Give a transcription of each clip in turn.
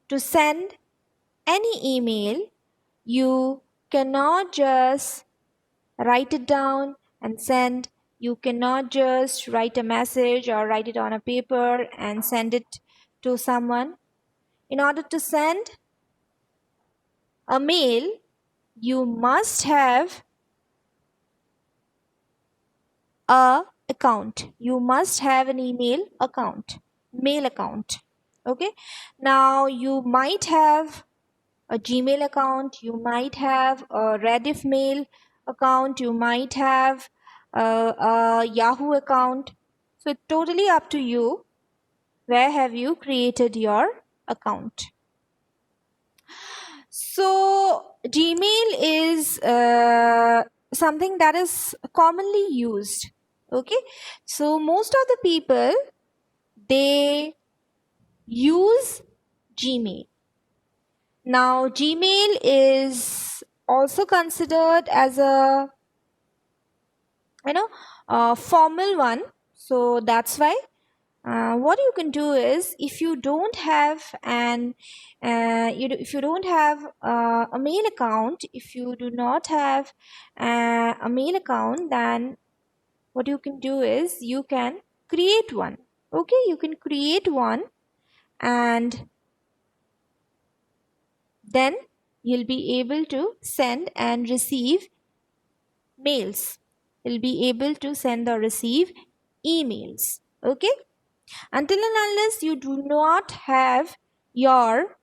to send any email, you cannot just write it down and send. You cannot just write a message or write it on a paper and send it to someone. In order to send a mail, you must have a account. You must have an email account, mail account. Okay. Now you might have a Gmail account, you might have a Rediff mail account, you might have a Yahoo account. So it's totally up to you. Where have you created your account? So Gmail is something that is commonly used. Okay, so most of the people, they use Gmail. Now Gmail is also considered as a formal one, so that's why what you can do is, if you don't have if you don't have a mail account, if you do not have a mail account, then what you can do is you can create one. Okay, you can create one, and then you'll be able to send and receive mails. You'll be able to send or receive emails. Okay, until and unless you do not have your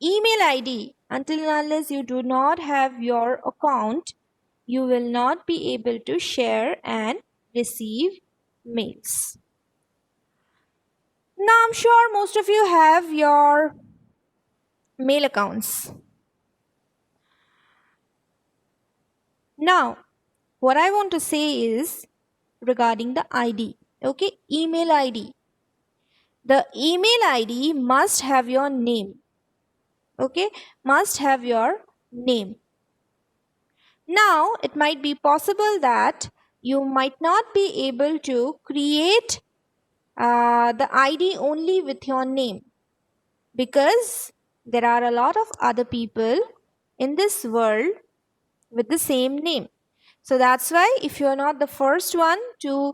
email ID, until and unless you do not have your account, you will not be able to share and receive mails. Now I'm sure most of you have your mail accounts. Now what I want to say is regarding the ID. Okay, email ID. The email ID must have your name. Okay, must have your name. Now it might be possible that you might not be able to create the ID only with your name, because there are a lot of other people in this world with the same name. So that's why if you're not the first one to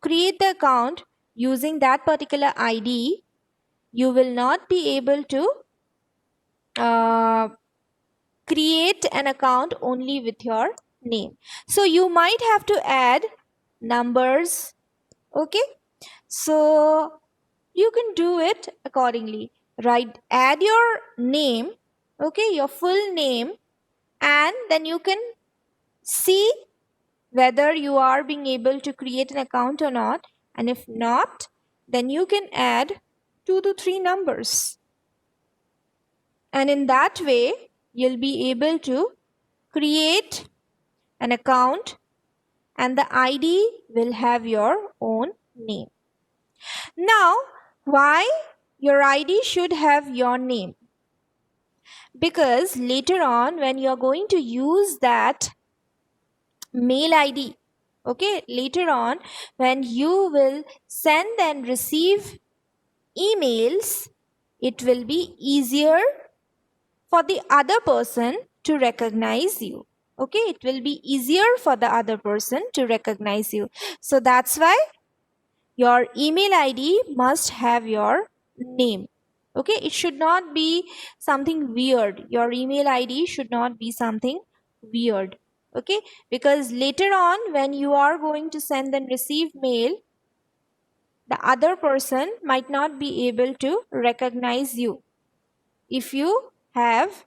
create the account using that particular ID, you will not be able to create an account only with your name. So you might have to add numbers. Okay, so you can do it accordingly. Right, add your name, okay, your full name, and then you can see whether you are being able to create an account or not. And if not, then you can add 2 to 3 numbers, and in that way you'll be able to create an account and the ID will have your own name. Now, why your ID should have your name? Because later on when you're going to use that mail ID, okay, later on when you will send and receive emails, it will be easier for the other person to recognize you. Okay, it will be easier for the other person to recognize you. So that's why your email ID must have your name. Okay, it should not be something weird. Your email ID should not be something weird. Okay, because later on when you are going to send and receive mail, the other person might not be able to recognize you if you have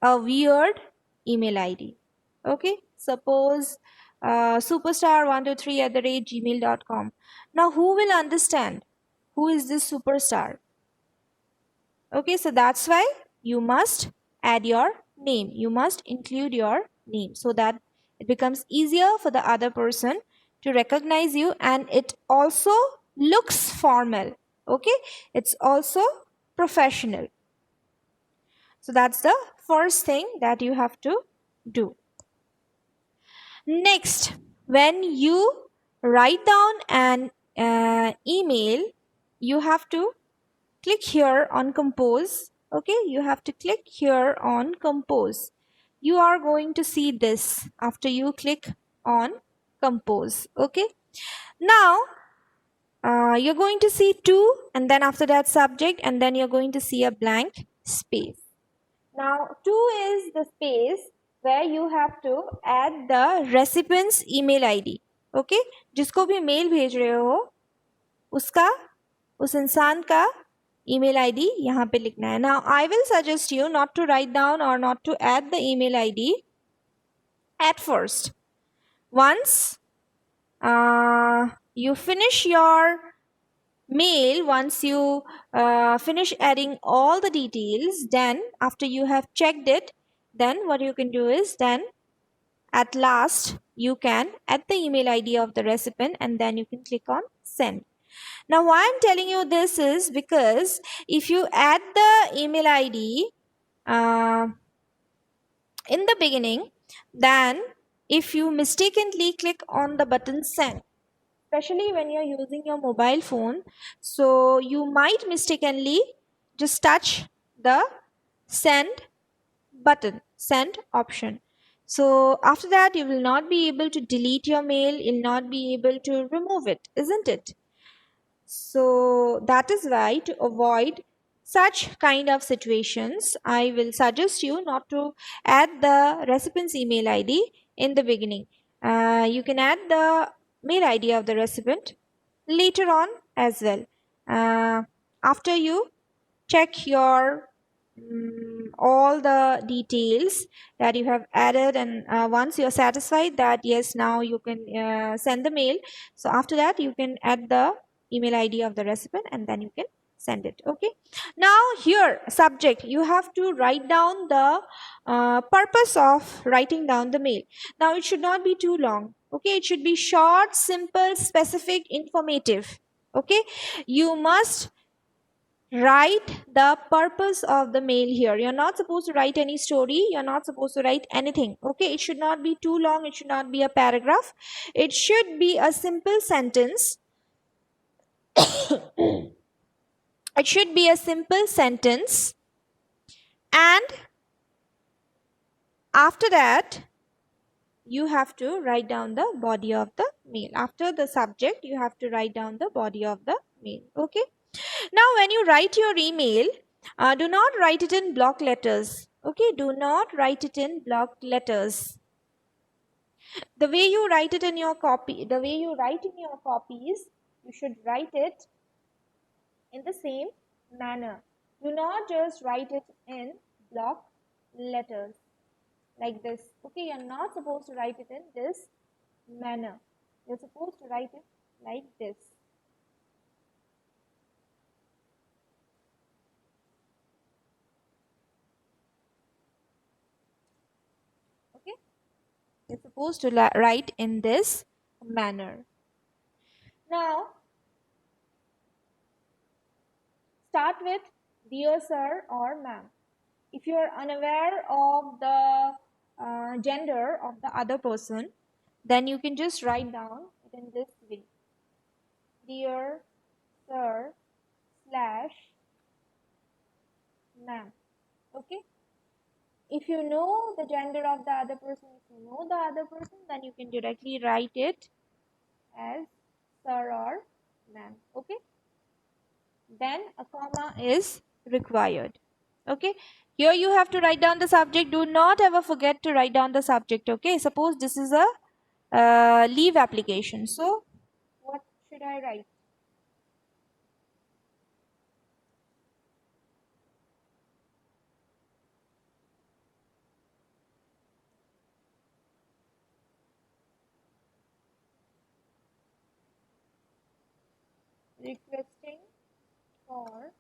a weird email ID. Okay, suppose superstar123@gmail.com. Now who will understand who is this superstar? Okay, so that's why you must add your name. You must include your name so that it becomes easier for the other person to recognize you, and it also looks formal. Okay, it's also professional. So that's the first thing that you have to do. Next, when you write down an email, you have to click here on compose. Okay, you have to click here on compose. You are going to see this after you click on compose. Okay, now you're going to see two, and then after that subject, and then you're going to see a blank space. Now 2 is the space where you have to add the recipient's email ID. Okay, जिसको भी mail भेज रहे हो उसका उस इंसान का email ID यहाँ पे लिखना है. Now I will suggest you not to write down or not to add the email ID at first. Once you finish your mail, once you finish adding all the details, then after you have checked it, then what you can do is then at last you can add the email ID of the recipient and then you can click on send. Now why I'm telling you this is because if you add the email ID in the beginning, then if you mistakenly click on the button send, especially when you're using your mobile phone, so you might mistakenly just touch the send button, send option. So after that you will not be able to delete your mail, you'll not be able to remove it, isn't it? So that is why, to avoid such kind of situations, I will suggest you not to add the recipient's email ID in the beginning. You can add the mail ID of the recipient later on as well. After you check your all the details that you have added, and once you're satisfied that yes, now you can send the mail, so after that you can add the email ID of the recipient and then you can send it. Okay, now here subject, you have to write down the purpose of writing down the mail. Now it should not be too long. Okay, it should be short, simple, specific, informative. Okay, you must write the purpose of the mail here. You're not supposed to write any story, you're not supposed to write anything. Okay, it should not be too long, it should not be a paragraph, it should be a simple sentence. It should be a simple sentence, and after that you have to write down the body of the mail. After the subject you have to write down the body of the mail. Okay, now when you write your email, do not write it in block letters. Okay, do not write it in block letters. The way you write it in your copy, the way you write in your copies, you should write it in the same manner. Do not just write it in block letters like this. Okay, you're not supposed to write it in this manner. You're supposed to write it like this. Okay, you're supposed to write in this manner. Now start with dear sir or ma'am. If you are unaware of the gender of the other person, then you can just write down it in this way: dear sir slash ma'am. Okay, if you know the gender of the other person, if you know the other person, then you can directly write it as sir or ma'am. Okay, then a comma is required. Okay, here you have to write down the subject. Do not ever forget to write down the subject. Okay, suppose this is a leave application, so what should I write? Requesting for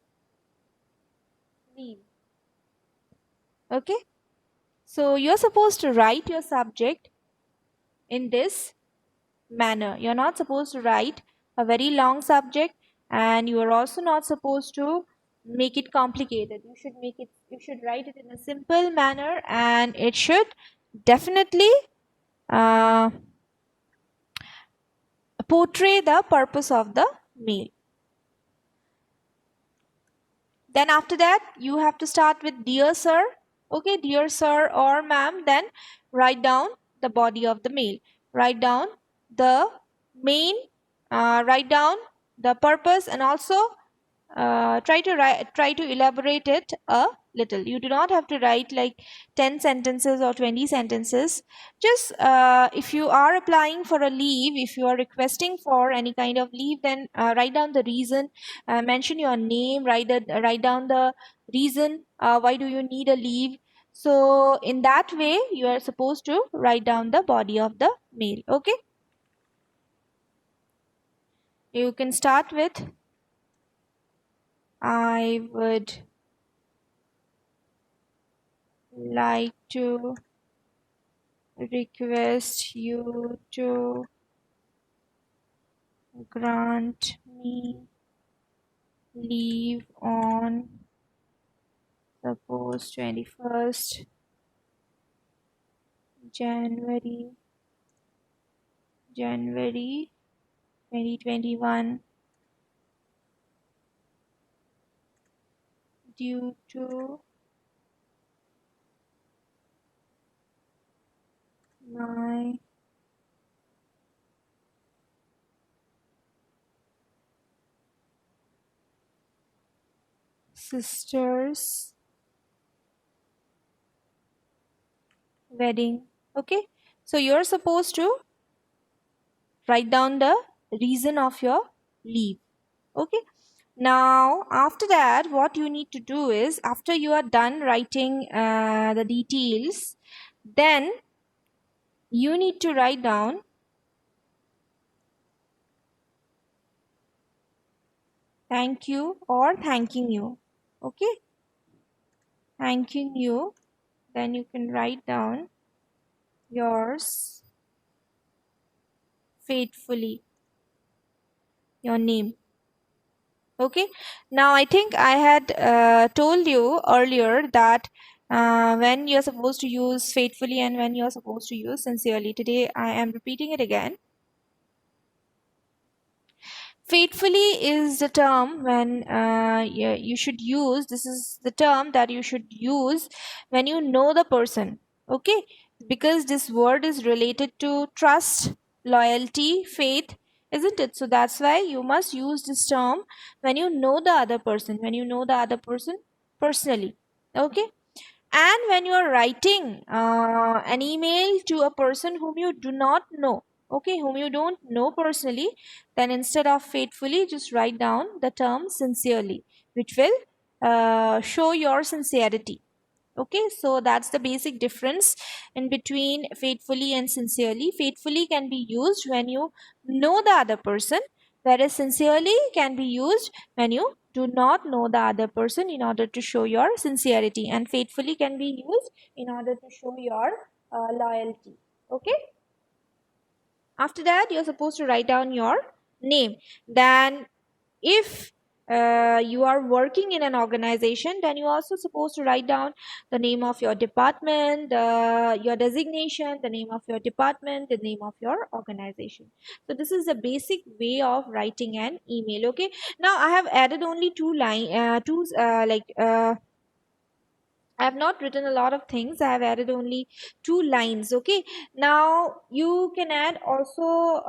leave. Okay, so you're supposed to write your subject in this manner. You're not supposed to write a very long subject, and you are also not supposed to make it complicated. You should write it in a simple manner, and it should definitely portray the purpose of the mail. Then after that, you have to start with dear sir. Okay, dear sir or ma'am. Then write down the body of the mail. Write down the main, write down the purpose, and also try to elaborate it a little. You do not have to write like 10 sentences or 20 sentences. Just if you are applying for a leave, if you are requesting for any kind of leave, then write down the reason, mention your name, write down the reason, why do you need a leave. So in that way you are supposed to write down the body of the mail. Okay, you can start with, I would like to request you to grant me leave on suppose 21st January 2021 due to my sister's wedding. Okay, so you're supposed to write down the reason of your leave. Okay, now after that, what you need to do is, after you are done writing the details, then you need to write down thank you or thanking you. Okay, thanking you. Then you can write down yours faithfully, your name. Okay, now I think I had told you earlier that when you're supposed to use faithfully and when you're supposed to use sincerely. Today I am repeating it again. Faithfully is the term when you should use, this is the term that you should use when you know the person. Okay, because this word is related to trust, loyalty, faith, isn't it? So that's why you must use this term when you know the other person, when you know the other person personally. Okay, and when you are writing an email to a person whom you do not know, okay, whom you don't know personally, then instead of faithfully, just write down the term sincerely, which will show your sincerity. Okay, so that's the basic difference in between faithfully and sincerely. Faithfully can be used when you know the other person, whereas sincerely can be used when you do not know the other person in order to show your sincerity, and faithfully can be used in order to show your loyalty. Okay, after that you're supposed to write down your name. Then if you are working in an organization, then you're also supposed to write down the name of your department, your designation, the name of your department, the name of your organization. So this is the basic way of writing an email. Okay, now I have added only I have not written a lot of things. I have added only 2 lines. Okay. Now you can add also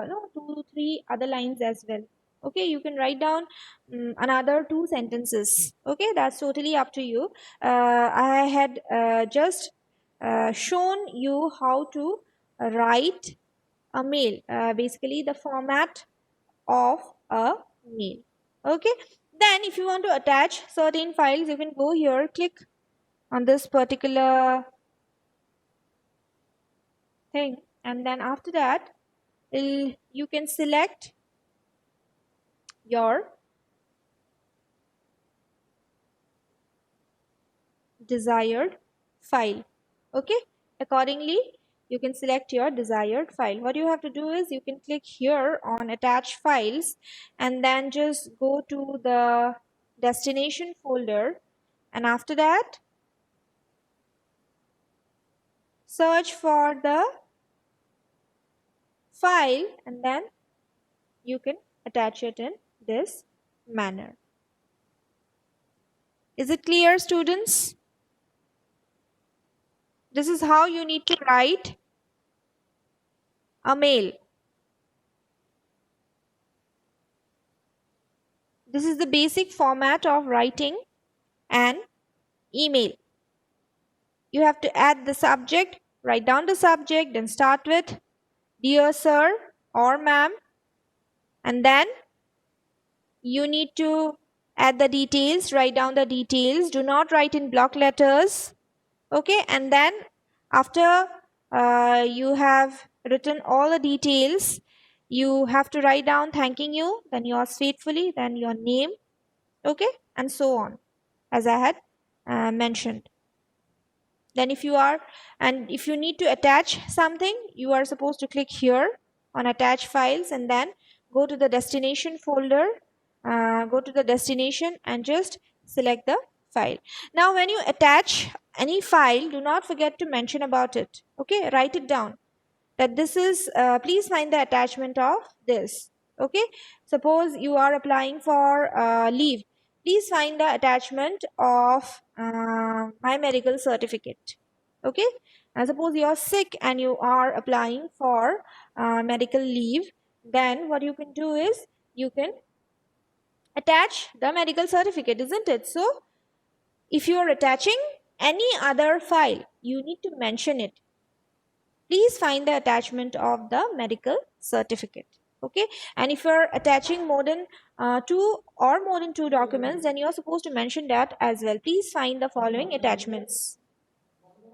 no 2 3 other lines as well. Okay. You can write down another 2 sentences. Okay. That's totally up to you. I had just shown you how to write a mail. Basically, the format of a mail. Okay. Then, if you want to attach certain files, you can go here, click on this particular thing, and then after that you can select your desired file. Okay, accordingly you can select your desired file. What you have to do is you can click here on attach files and then just go to the destination folder, and after that search for the file, and then you can attach it in this manner. Is it clear, students? This is how you need to write a mail. This is the basic format of writing an email. You have to add the subject, write down the subject, then start with Dear Sir or Ma'am, and then you need to add the details, write down the details. Do not write in block letters. Okay, and then after you have written all the details, you have to write down thanking you, then yours faithfully, then your name, okay, and so on, as I had mentioned. Then if you need to attach something, you are supposed to click here on attach files and then go to the destination folder, go to the destination and just select the file. Now when you attach any file, do not forget to mention about it. Okay, write it down that this is please find the attachment of this. Okay, suppose you are applying for leave, please find the attachment of my medical certificate. Okay, and suppose you are sick and you are applying for medical leave, then what you can do is you can attach the medical certificate, isn't it? So if you are attaching any other file, you need to mention it. Please find the attachment of the medical certificate. Okay, and if you're attaching more than two documents, then you're supposed to mention that as well. Please find the following attachments.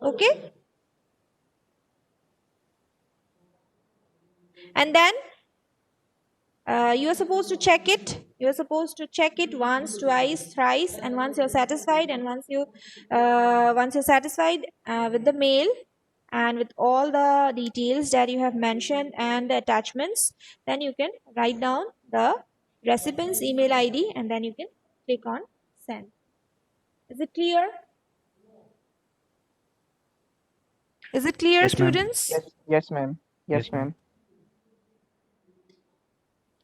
Okay, and then you're supposed to check it. You're supposed to check it once, twice, thrice, and once you're satisfied, and once you're satisfied with the mail and with all the details that you have mentioned and the attachments, then you can write down the recipient's email ID and then you can click on send. Is it clear? Is it clear, Yes, ma'am. students? Yes, ma'am. Yes, Yes, ma'am. ma'am.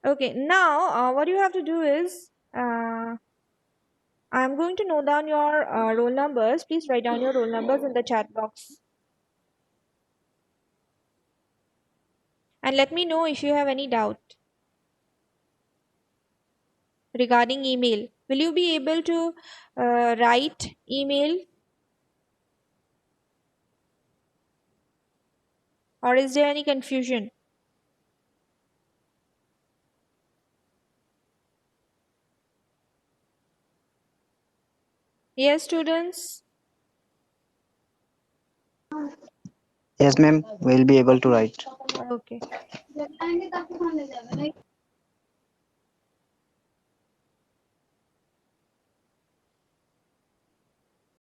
Okay, now what you have to do is I'm going to note down your roll numbers. Please write down your roll numbers in the chat box. And let me know if you have any doubt regarding email. Will you be able to write email? Or is there any confusion? Yes, students? Yes, ma'am. We'll be able to write. Okay.